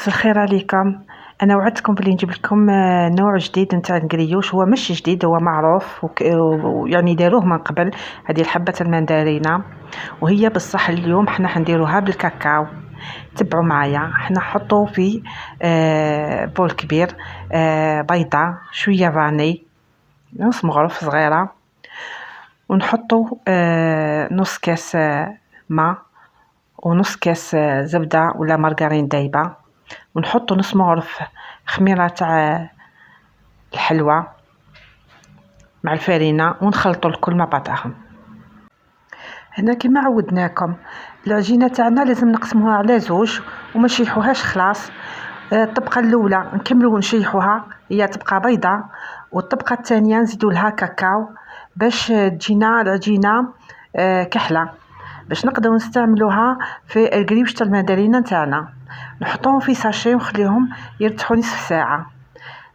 مساء الخير عليكم. انا وعدتكم بلي نجيب لكم نوع جديد نتاع القريوش. هو مش جديد، هو معروف ويعني داروه من قبل. هذه الحبه المندرينه، وهي بصح اليوم حنا حنديروها بالكاكاو. تبعوا معايا. حنا نحطوا في بول كبير بيضه، شويه فاني، نص مغرف صغيره، ونحطوا نص كاس ماء، ونص كاس زبده ولا مارغرين دايبه، ونحطوا نص مغرف خميره تاع الحلوى مع الفرينه، ونخلطوا الكل مع بعضهم. هنا كما عودناكم العجينه تاعنا لازم نقسموها على زوج وما نشيحوهاش خلاص. الطبقه الاولى نكملوا نشيحوها، هي تبقى بيضه، والطبقه الثانيه نزيدوا لها كاكاو باش تجينا العجينه كحله، باش نقدروا نستعملوها في القريوش تاع المندرينه تاعنا. نحطوهم في ساشي ونخليهم يرتاحوا نصف ساعه.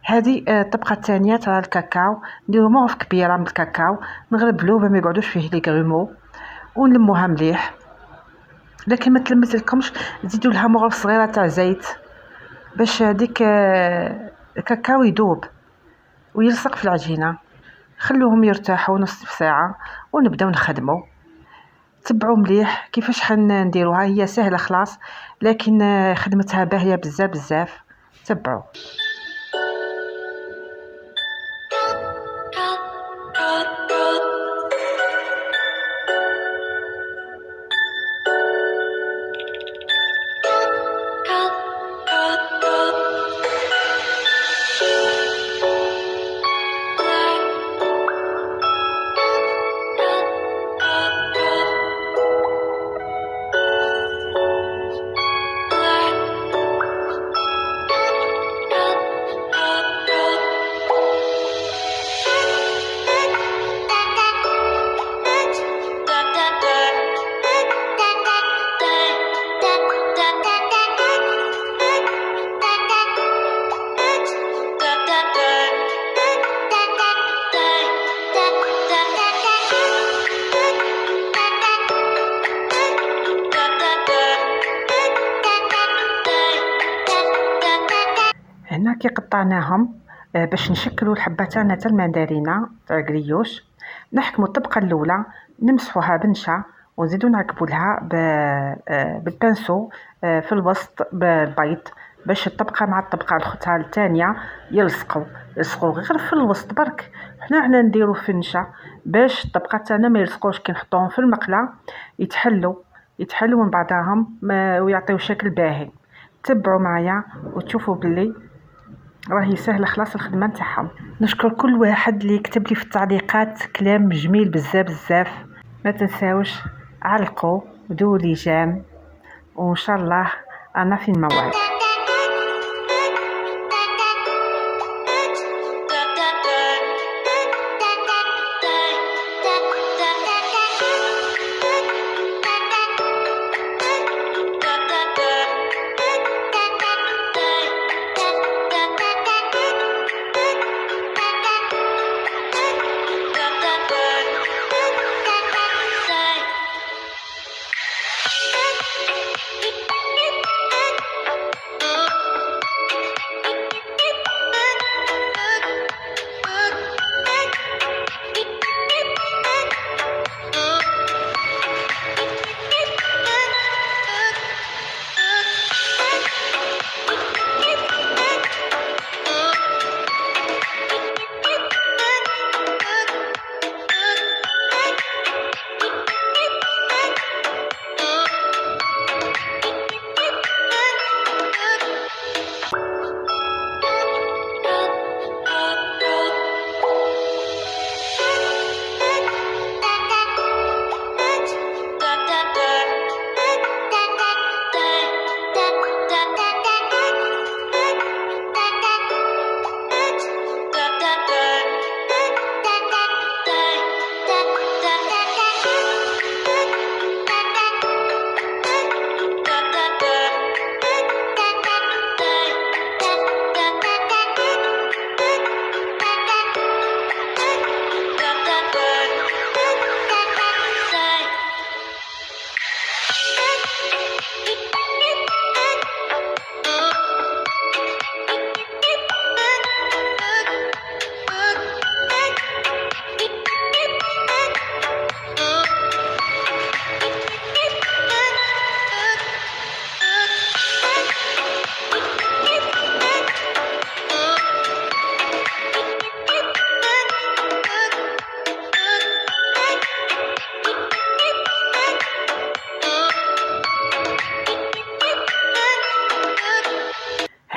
هذه الطبقه الثانيه تاع الكاكاو، نديروا مغرف كبيره من الكاكاو، نغربلوه باش ما يقعدوش فيه لي غرومو، ونلموها مليح. لكن ما تلمت لكمش تزيدوا لها مغرف صغيره تاع زيت باش هذيك الكاكاو يذوب ويلصق في العجينه. خلوهم يرتاحوا نصف ساعه ونبداو نخدموا. تبعوا مليح كيفاش حنديروها، هي سهله خلاص، لكن خدمتها باهيه بزاف بزاف. تبعوا. هنا كي قطعناهم باش نشكلوا الحبه تاعنا تاع المندرينه تاع القريوش، نحكموا الطبقه الاولى نمسحوها بنشا، ونزيدوا نركبوا لها بالبانسو في الوسط بالبيض، باش الطبقه مع الطبقه الاخرى الثانيه يلصقوا غير في الوسط برك. حنا نديروا في النشا باش الطبقه تاعنا ما يلصقوش. كي نحطوهم في المقله يتحلوا من بعضهم ويعطيو شكل باهي. تبعوا معايا وتشوفوا باللي راهي سهله خلاص الخدمه نتاعهم. نشكر كل واحد اللي يكتب لي في التعليقات كلام جميل بزاف بزاف. ما تنساوش علقوا ودوروا لي جام، وان شاء الله انا في الموعد.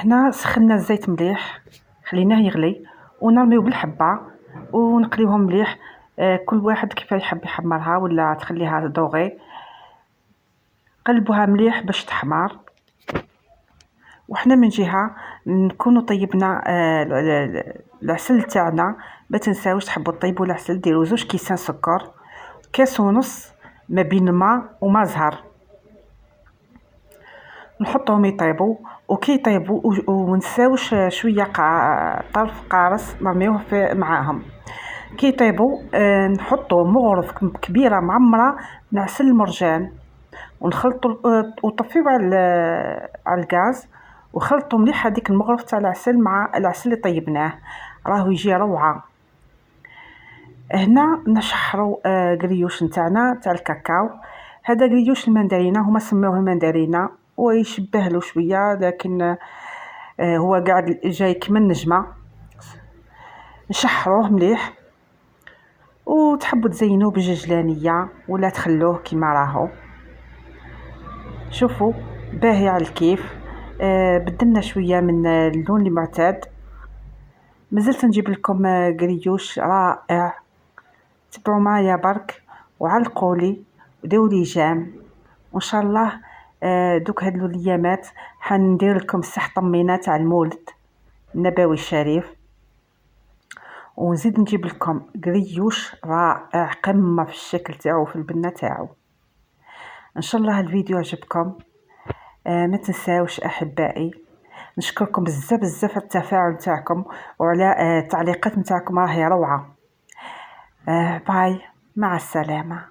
هنا سخنا الزيت مليح، خليناه يغلي ونرميو بالحبه ونقليوهم مليح. كل واحد كيف يحب يحمرها ولا تخليها دوغي. قلبوها مليح باش تحمر. وحنا من جهه نكونوا طيبنا العسل تاعنا. ما تنساوش تحبوا طيبوا العسل، ديروا 2 كيسان سكر، كاس ونص ما بين الماء وما زهر، نحطهم يطيبوا. وكي يطيبوا ونساوش شويه طرف قارص نرميوه معاهم. كي يطيبوا نحطوا مغرف كبيره معمره من عسل المرجان ونخلطوا وطفيو على الغاز وخلطوا مليح هذيك المغرف تاع العسل مع العسل اللي طيبناه، راهو يجي روعه. هنا نشحروا قريوش نتاعنا تاع الكاكاو. هذا قريوش المندرينه، هما سموه المندرينه ويشبه له شويه، لكن هو قاعد جاي كما النجمه. نشحروه مليح وتحبوا تزينوه بججلانيه ولا تخلوه كما راهو. شوفوا باهي على الكيف. بدلنا شويه من اللون المعتاد. مازلت نجيب لكم قريوش رائع. تبعوا معايا برك وعلقوا لي وديروا لي جام، وان شاء الله دوك هاد الايامات حندير لكم السح طمينه تاع المولد النبوي الشريف، ونزيد نجيب لكم قريوش رائع قمه في الشكل تاعو في البنه تاعو. ان شاء الله الفيديو عجبكم. ما تنساوش احبائي، نشكركم بزاف بزاف على التفاعل تاعكم وعلى التعليقات نتاعكم، راهي روعه. باي، مع السلامه.